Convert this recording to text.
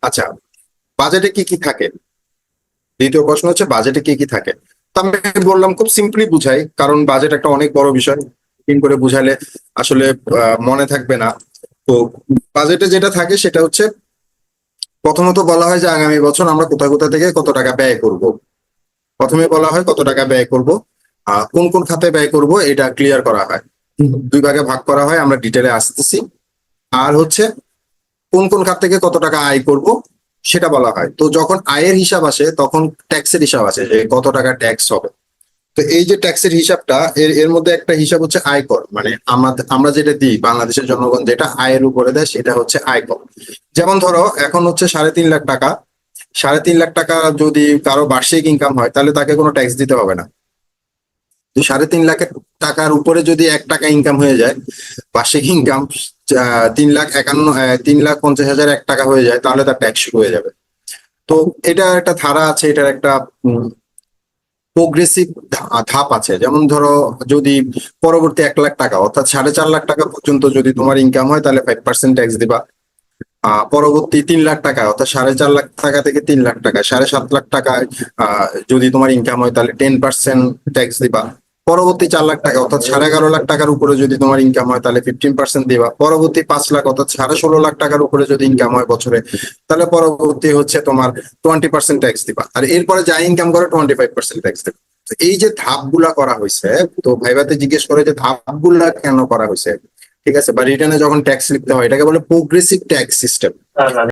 আচ্ছা, বাজেটে কি কি থাকে? দ্বিতীয় প্রশ্ন হচ্ছে বাজেটে কি কি থাকে। তো আমি বললাম খুব সিম্পলি বুঝাই, কারণ বাজেট একটা অনেক বড় বিষয়। কঠিন করে বুঝালে আসলে মনে থাকবে না। তো বাজেটে যেটা থাকে সেটা হচ্ছে, প্রথমত বলা হয় যে আগামী বছর আমরা কোথায় কোথা থেকে কত টাকা ব্যয় করব। প্রথমে বলা হয় কত টাকা ব্যয় করব, কোন কোন খাতে ব্যয় করব এটা ক্লিয়ার করা হয়। দুই ভাগে ভাগ করা হয়, আমরা ডিটেলে আসতেছি। আর হচ্ছে কোন কোন খাত থেকে কত টাকা আয় করব সেটা বলা হয়। তো যখন আয়ের হিসাব আসে তখন ট্যাক্সের হিসাব আসে যে কত টাকা ট্যাক্স হবে। তো এই যে ট্যাক্সের হিসাবটা, এর এর মধ্যে একটা হিসাব হচ্ছে আয়কর, মানে আমরা যেটা দিই, বাংলাদেশের জনগণ যেটা আয়ের উপরে দেয় সেটা হচ্ছে আয়কর। যেমন ধরো এখন হচ্ছে 3.5 লাখ টাকা। 3.5 লাখ টাকা যদি কারো বার্ষিক ইনকাম হয় তাহলে তাকে কোনো ট্যাক্স দিতে হবে না। তো 3.5 লাখ টাকার উপরে যদি 1 টাকা ইনকাম হয়ে যায়, বার্ষিক ইনকাম 3,50,000 1 টাকা হয়ে যায়, তাহলে তার ট্যাক্স শুরু হয়ে যাবে। তো এটা একটা ধারা আছে, এটার একটা প্রোগ্রেসিভ ধাপ আছে। যেমন ধরো, যদি পরবর্তী 1 লাখ টাকা অর্থাৎ 4.5 লাখ টাকা পর্যন্ত যদি তোমার ইনকাম হয় তাহলে 5% ট্যাক্স দিবা। পরবর্তী 3 লাখ টাকা অর্থাৎ 4.5 লাখ টাকা থেকে 3 লাখ টাকা, 7.5 লাখ টাকায় যদি তোমার ইনকাম হয় তাহলে 10% ট্যাক্স দিবা। পরবর্তী 4 লাখ টাকা অর্থাৎ 11.5 লাখ টাকার উপরে যদি তোমার ইনকাম হয় তাহলে 15% দিবা। পরবর্তী 5 লাখ অর্থাৎ 16.5 লাখ টাকার উপরে যদি ইনকাম হয় বছরে, তাহলে পরবর্তী হচ্ছে তোমার 20% ট্যাক্স দিবা। আর এরপরে যা ইনকাম করে 25% ট্যাক্স দিবা। তো এই যে ধাপগুলা করা হয়েছে, তো ভাইবাতে জিজ্ঞেস করে যে ধাপগুলা কেন করা হয়েছে, ঠিক আছে, বা রিটার্নে যখন ট্যাক্স লিখতে হয়, এটাকে বলে প্রোগ্রেসিভ ট্যাক্স সিস্টেম।